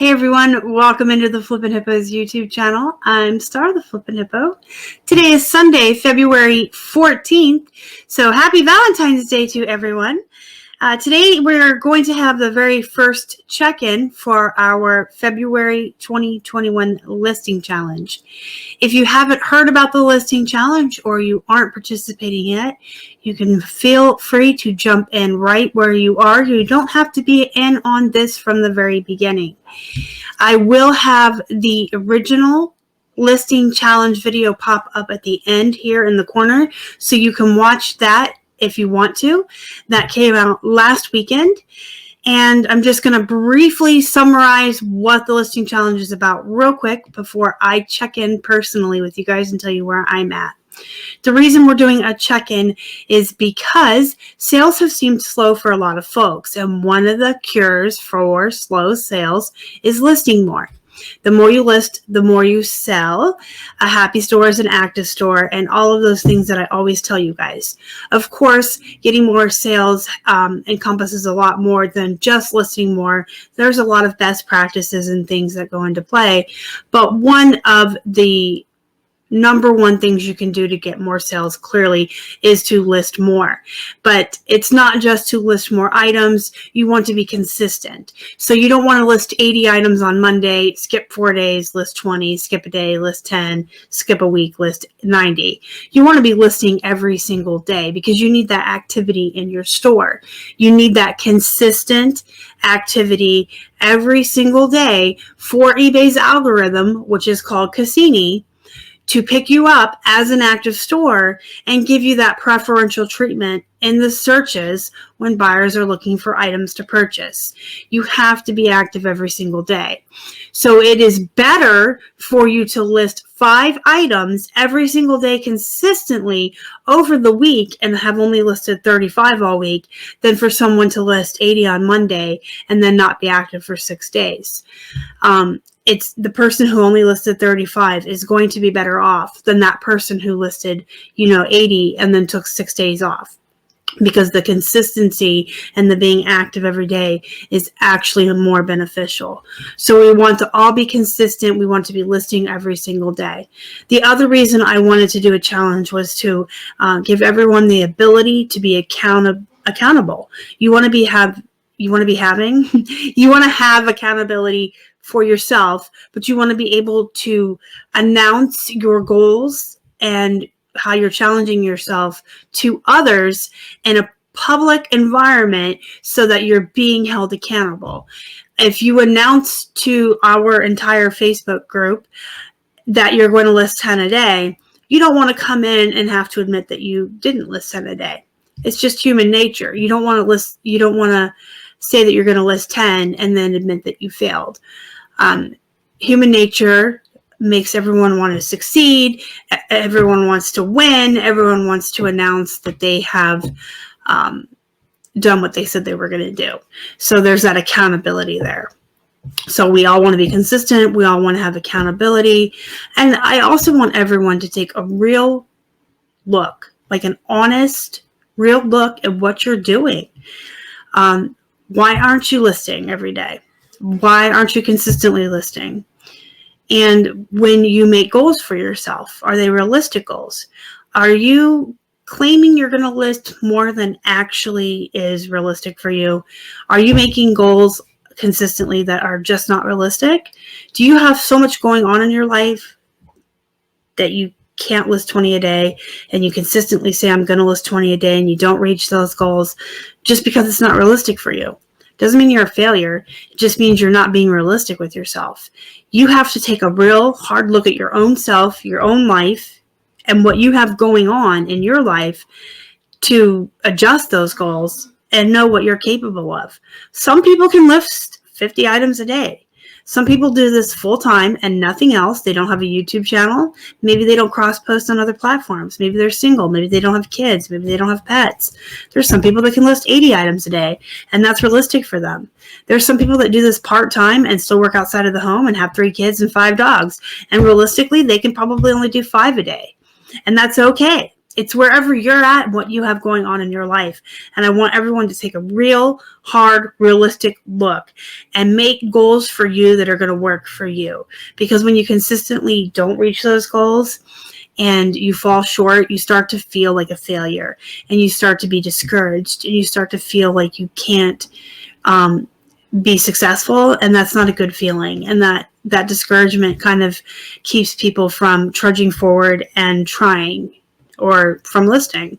Hey everyone, welcome into the Flippin' Hippos YouTube channel. I'm Star, the Flippin' Hippo. Today is Sunday, February 14th, so happy Valentine's Day to everyone. Today we're going to have the very first check-in for our February 2021 listing challenge. If you haven't heard about the listing challenge or you aren't participating yet, you can feel free to jump in right where you are. You don't have to be in on this from the very beginning. I will have the original listing challenge video pop up at the end here in the corner, so you can watch that if you want to. That came out last weekend, and I'm just going to briefly summarize what the listing challenge is about real quick before I check in personally with you guys and tell you where I'm at. The reason we're doing a check-in is because sales have seemed slow for a lot of folks, and one of the cures for slow sales is listing more. The more you list, the more you sell. A happy store is an active store, and all of those things that I always tell you guys. Of course, getting more sales encompasses a lot more than just listing more. There's a lot of best practices and things that go into play, but one of the number one things you can do to get more sales clearly is to list more. But it's not just to list more items. You want to be consistent. So you don't want to list 80 items on Monday, skip 4 days, list 20, skip a day, list 10, skip a week, list 90. You want to be listing every single day because you need that activity in your store. You need that consistent activity every single day for eBay's algorithm, which is called Cassini, to pick you up as an active store and give you that preferential treatment in the searches when buyers are looking for items to purchase. You have to be active every single day. So it is better for you to list 5 items every single day consistently over the week and have only listed 35 all week than for someone to list 80 on Monday and then not be active for 6 days. It's the person who only listed 35 is going to be better off than that person who listed, 80 and then took 6 days off, because the consistency and the being active every day is actually more beneficial. So we want to all be consistent. We want to be listing every single day. The other reason I wanted to do a challenge was to give everyone the ability to be accountable. You want to have accountability for yourself, but you want to be able to announce your goals and how you're challenging yourself to others in a public environment so that you're being held accountable. If you announce to our entire Facebook group that you're going to list 10 a day, you don't want to come in and have to admit that you didn't list 10 a day. It's just human nature. You don't want to say that you're going to list 10 and then admit that you failed. Human nature makes everyone want to succeed. Everyone wants to win. Everyone wants to announce that they have done what they said they were going to do. So there's that accountability there. So we all want to be consistent. We all want to have accountability. And I also want everyone to take a real look, like an honest, real look at what you're doing. Why aren't you listing every day? Why aren't you consistently listing? And when you make goals for yourself, are they realistic goals? Are you claiming you're going to list more than actually is realistic for you? Are you making goals consistently that are just not realistic? Do you have so much going on in your life that you can't list 20 a day, and you consistently say, I'm going to list 20 a day, and you don't reach those goals just because it's not realistic for you? Doesn't mean you're a failure. It just means you're not being realistic with yourself. You have to take a real hard look at your own self, your own life, and what you have going on in your life to adjust those goals and know what you're capable of. Some people can list 50 items a day. Some people do this full time and nothing else. They don't have a YouTube channel. Maybe they don't cross post on other platforms. Maybe they're single. Maybe they don't have kids. Maybe they don't have pets. There's some people that can list 80 items a day, and that's realistic for them. There's some people that do this part time and still work outside of the home and have 3 kids and 5 dogs. And realistically, they can probably only do 5 a day. And that's okay. It's wherever you're at, what you have going on in your life. And I want everyone to take a real, hard, realistic look and make goals for you that are going to work for you. Because when you consistently don't reach those goals and you fall short, you start to feel like a failure, and you start to be discouraged, and you start to feel like you can't be successful, and that's not a good feeling. And that discouragement kind of keeps people from trudging forward and trying, or from listing.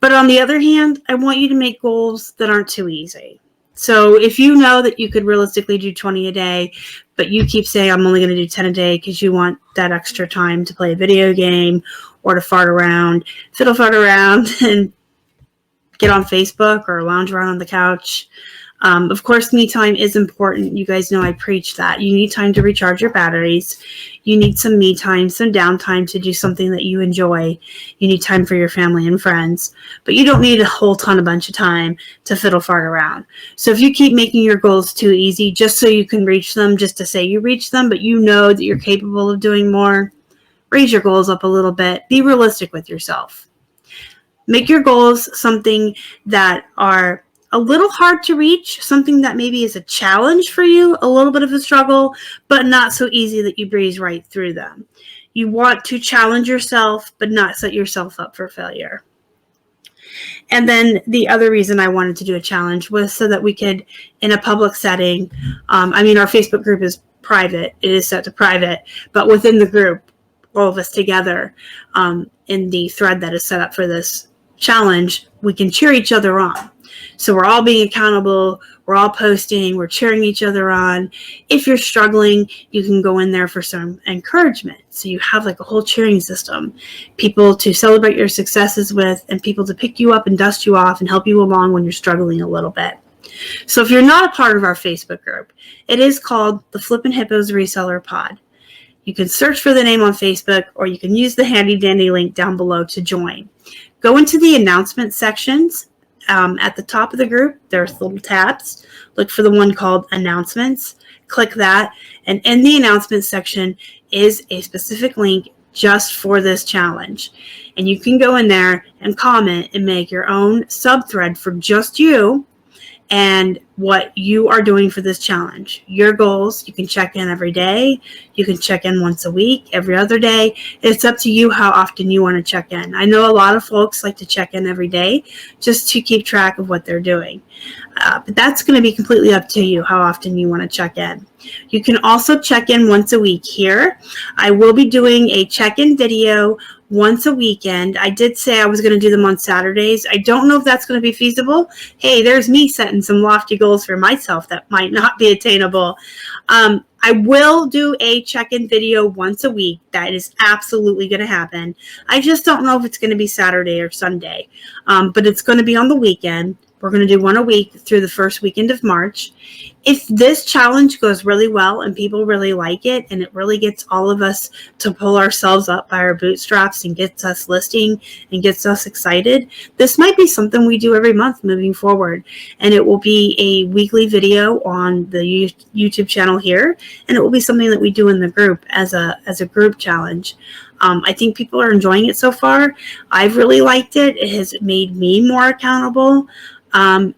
But on the other hand, I want you to make goals that aren't too easy. So if you know that you could realistically do 20 a day, but you keep saying, I'm only going to do 10 a day because you want that extra time to play a video game or to fart around, fiddle fart around and get on Facebook or lounge around on the couch. Of course, me time is important. You guys know I preach that. You need time to recharge your batteries. You need some me time, some downtime to do something that you enjoy. You need time for your family and friends. But you don't need a whole bunch of time to fiddle fart around. So if you keep making your goals too easy just so you can reach them, just to say you reach them, but you know that you're capable of doing more, raise your goals up a little bit. Be realistic with yourself. Make your goals something that are a little hard to reach, something that maybe is a challenge for you, a little bit of a struggle, but not so easy that you breeze right through them. You want to challenge yourself, but not set yourself up for failure. And then the other reason I wanted to do a challenge was so that we could, in a public setting, our Facebook group is private. It is set to private, but within the group, all of us together, in the thread that is set up for this challenge, we can cheer each other on. So we're all being accountable, we're all posting, we're cheering each other on. If you're struggling, you can go in there for some encouragement. So you have like a whole cheering system, people to celebrate your successes with, and people to pick you up and dust you off and help you along when you're struggling a little bit. So if you're not a part of our Facebook group, it is called the Flippin' Hippos Reseller Pod. You can search for the name on Facebook, or you can use the handy dandy link down below to join. Go into the announcement sections. At the top of the group, there's little tabs. Look for the one called Announcements. Click that. And in the announcements section is a specific link just for this challenge. And you can go in there and comment and make your own sub-thread for just you and what you are doing for this challenge. Your goals, you can check in every day. You can check in once a week, every other day. It's up to you how often you want to check in. I know a lot of folks like to check in every day just to keep track of what they're doing. But that's going to be completely up to you how often you want to check in. You can also check in once a week here. I will be doing a check-in video once a weekend. I did say I was going to do them on Saturdays. I don't know if that's going to be feasible. Hey, there's me setting some lofty goals for myself that might not be attainable. I will do a check-in video once a week. That is absolutely going to happen. I just don't know if it's going to be Saturday or Sunday, but it's going to be on the weekend. We're going to do one a week through the first weekend of March. If this challenge goes really well and people really like it, and it really gets all of us to pull ourselves up by our bootstraps and gets us listing and gets us excited, this might be something we do every month moving forward. And it will be a weekly video on the YouTube channel here, and it will be something that we do in the group as a group challenge. I think people are enjoying it so far. I've really liked it. It has made me more accountable.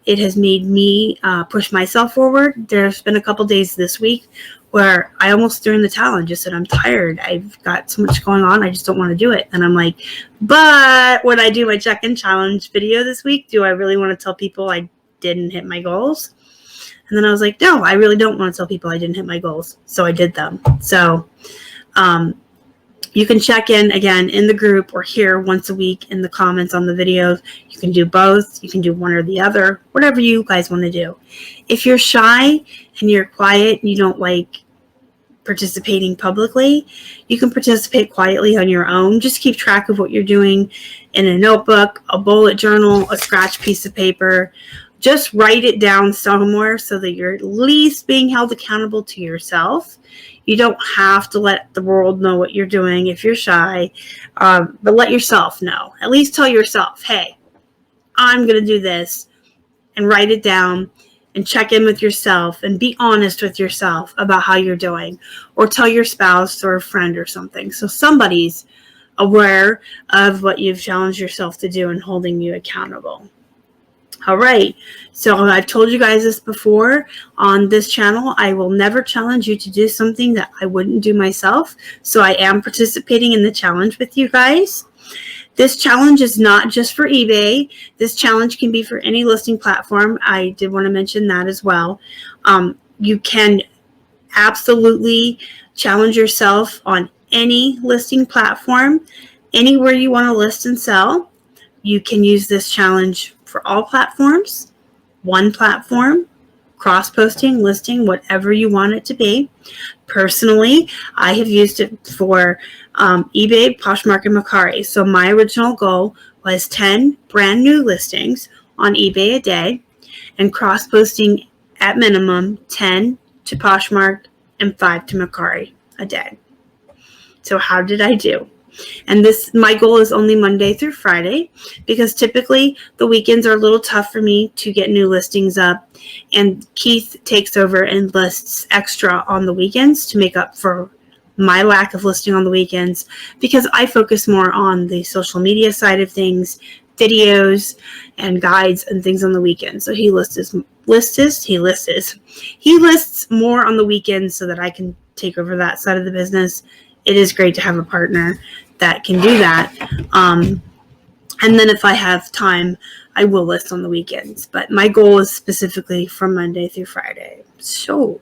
It has made me push myself forward. There's been a couple days this week where I almost threw in the towel and just said, I'm tired. I've got so much going on. I just don't want to do it. And I'm like, but when I do my check-in challenge video this week, do I really want to tell people I didn't hit my goals? And then I was like, no, I really don't want to tell people I didn't hit my goals. So I did them. So, you can check in again in the group or here once a week in the comments on the videos. You can do both. You can do one or the other, whatever you guys want to do. If you're shy and you're quiet and you don't like participating publicly, you can participate quietly on your own. Just keep track of what you're doing in a notebook, a bullet journal, a scratch piece of paper. Just write it down somewhere so that you're at least being held accountable to yourself. You don't have to let the world know what you're doing if you're shy, but let yourself know. At least tell yourself, hey, I'm going to do this, and write it down and check in with yourself and be honest with yourself about how you're doing, or tell your spouse or a friend or something. So somebody's aware of what you've challenged yourself to do and holding you accountable. All right, so I've told you guys this before on this channel. I will never challenge you to do something that I wouldn't do myself. So I am participating in the challenge with you guys. This challenge is not just for eBay. This challenge can be for any listing platform. I did want to mention that as well. You can absolutely challenge yourself on any listing platform, anywhere you want to list and sell. You can use this challenge for all platforms, one platform, cross-posting, listing, whatever you want it to be. Personally, I have used it for eBay, Poshmark, and Mercari. So my original goal was 10 brand new listings on eBay a day and cross-posting at minimum 10 to Poshmark and 5 to Mercari a day. So how did I do? And my goal is only Monday through Friday, because typically the weekends are a little tough for me to get new listings up, and Keith takes over and lists extra on the weekends to make up for my lack of listing on the weekends, because I focus more on the social media side of things, videos and guides and things on the weekends. So he lists more on the weekends so that I can take over that side of the business. It is great to have a partner that can do that. And then if I have time, I will list on the weekends. But my goal is specifically from Monday through Friday. So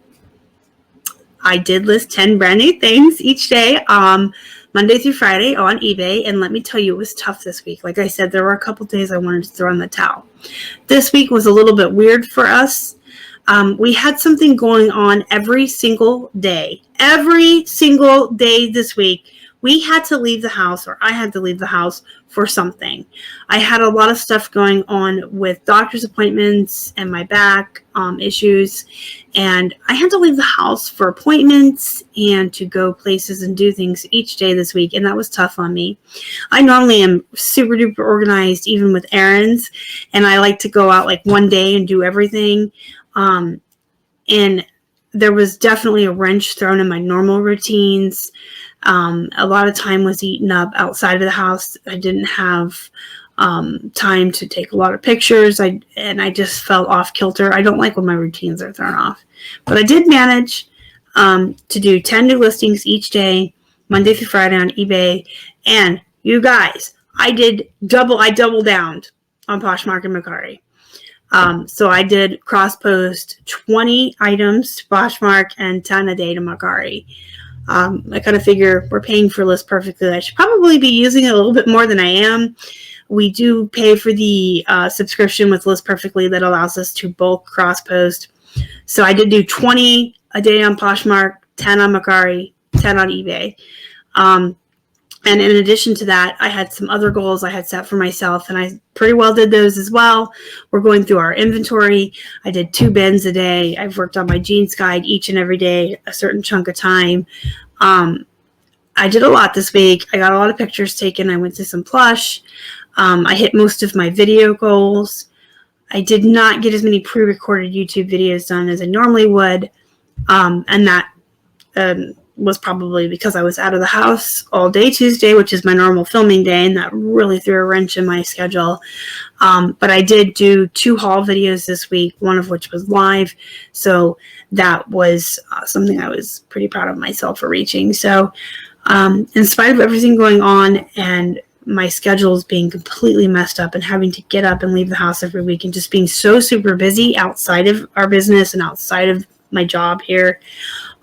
I did list 10 brand new things each day, Monday through Friday on eBay. And let me tell you, it was tough this week. Like I said, there were a couple days I wanted to throw in the towel. This week was a little bit weird for us. We had something going on every single day. Every single day this week, we had to leave the house, or I had to leave the house for something. I had a lot of stuff going on with doctor's appointments and my back issues, and I had to leave the house for appointments and to go places and do things each day this week, and that was tough on me. I normally am super duper organized, even with errands, and I like to go out like one day and do everything. And there was definitely a wrench thrown in my normal routines. A lot of time was eaten up outside of the house. I didn't have time to take a lot of pictures. And I just felt off kilter. I don't like when my routines are thrown off. But I did manage to do 10 new listings each day, Monday through Friday on eBay. And you guys, I doubled down on Poshmark and Mercari. So I did cross-post 20 items to Poshmark and 10 a day to Mercari. I kind of figure we're paying for List Perfectly. I should probably be using it a little bit more than I am. We do pay for the subscription with List Perfectly that allows us to bulk cross-post. So I did do 20 a day on Poshmark, 10 on Mercari, 10 on eBay. And in addition to that, I had some other goals I had set for myself, and I pretty well did those as well. We're going through our inventory. I did 2 bins a day. I've worked on my jeans guide each and every day, a certain chunk of time. I did a lot this week. I got a lot of pictures taken. I went to some Plush. I hit most of my video goals. I did not get as many pre-recorded YouTube videos done as I normally would, and that was probably because I was out of the house all day Tuesday, which is my normal filming day, and that really threw a wrench in my schedule. But I did do 2 haul videos this week, one of which was live, so that was something I was pretty proud of myself for reaching. So in spite of everything going on and my schedules being completely messed up and having to get up and leave the house every week and just being so super busy outside of our business and outside of my job here,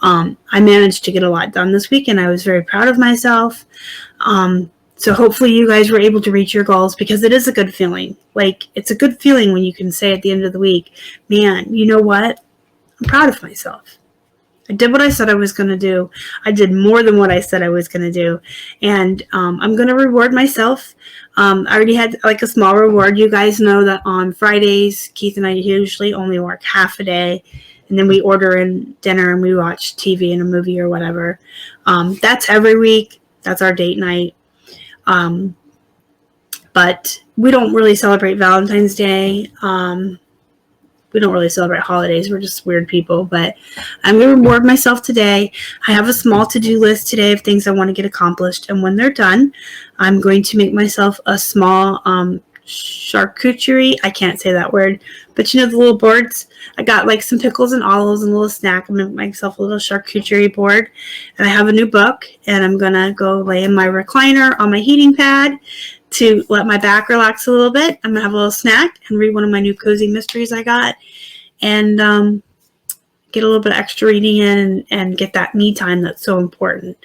I managed to get a lot done this week, and I was very proud of myself. So hopefully you guys were able to reach your goals, because it is a good feeling. Like, it's a good feeling when you can say at the end of the week, man, you know what? I'm proud of myself. I did what I said I was going to do. I did more than what I said I was going to do. And I'm going to reward myself. I already had like a small reward. You guys know that on Fridays, Keith and I usually only work half a day. And then we order in dinner and we watch TV and a movie or whatever. That's every week. That's our date night. But we don't really celebrate Valentine's Day. we don't really celebrate holidays. We're just weird people. But I'm going to reward myself today. I have a small to-do list today of things I want to get accomplished. And when they're done, I'm going to make myself a small charcuterie. I can't say that word. But you know the little boards? I got like some pickles and olives and a little snack. I'm going to make myself a little charcuterie board. And I have a new book. And I'm going to go lay in my recliner on my heating pad to let my back relax a little bit. I'm going to have a little snack and read one of my new cozy mysteries I got. And get a little bit of extra reading in and get that me time that's so important.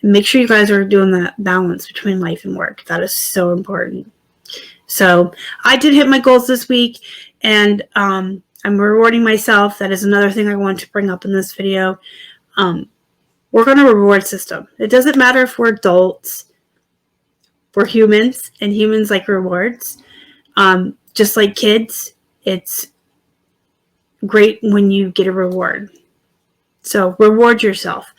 And make sure you guys are doing that balance between life and work. That is so important. So I did hit my goals this week, and I'm rewarding myself. That is another thing I want to bring up in this video. Work on a reward system. It doesn't matter if we're adults. We're humans, and humans like rewards. Just like kids, it's great when you get a reward. So reward yourself.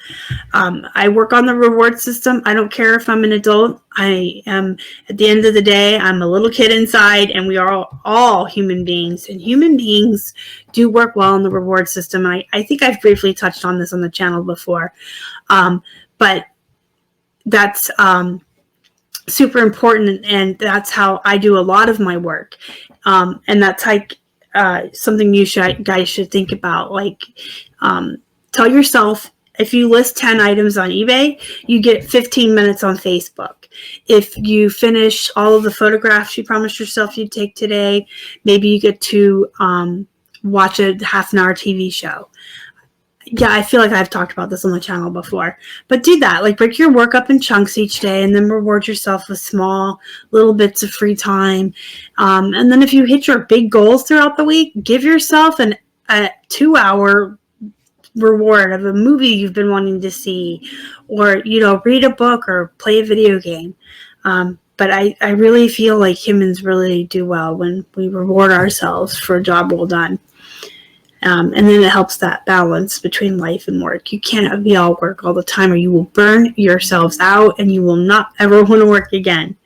I work on the reward system. I don't care if I'm an adult. I am, at the end of the day, I'm a little kid inside, and we are all human beings. And human beings do work well in the reward system. I think I've briefly touched on this on the channel before. But that's super important, and that's how I do a lot of my work. And that's like something you guys should think about. Like, tell yourself, if you list 10 items on eBay, you get 15 minutes on Facebook. If you finish all of the photographs you promised yourself you'd take today, maybe you get to watch a half-an-hour TV show. Yeah, I feel like I've talked about this on the channel before. But do that. Like, break your work up in chunks each day, and then reward yourself with small little bits of free time. And then if you hit your big goals throughout the week, give yourself a 2-hour reward of a movie you've been wanting to see, or, you know, read a book or play a video game. But I really feel like humans really do well when we reward ourselves for a job well done. And then it helps that balance between life and work. You can't be all work all the time, or you will burn yourselves out and you will not ever want to work again.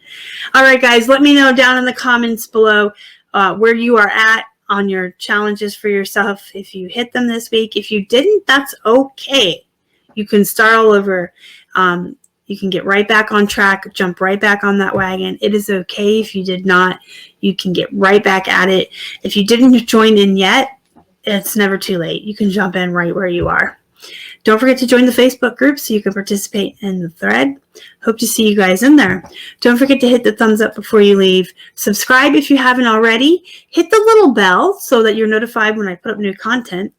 All right, guys, let me know down in the comments below where you are at on your challenges for yourself. If you hit them this week, if you didn't, that's okay. You can start all over. You can get right back on track, jump right back on that wagon. It is okay if you did not. You can get right back at it. If you didn't join in yet, it's never too late. You can jump in right where you are. Don't forget to join the Facebook group so you can participate in the thread. Hope to see you guys in there. Don't forget to hit the thumbs up before you leave. Subscribe if you haven't already. Hit the little bell so that you're notified when I put up new content.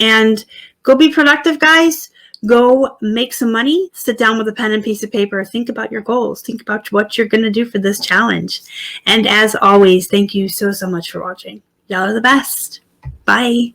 And go be productive, guys. Go make some money. Sit down with a pen and piece of paper. Think about your goals. Think about what you're going to do for this challenge. And as always, thank you so much for watching. Y'all are the best. Bye.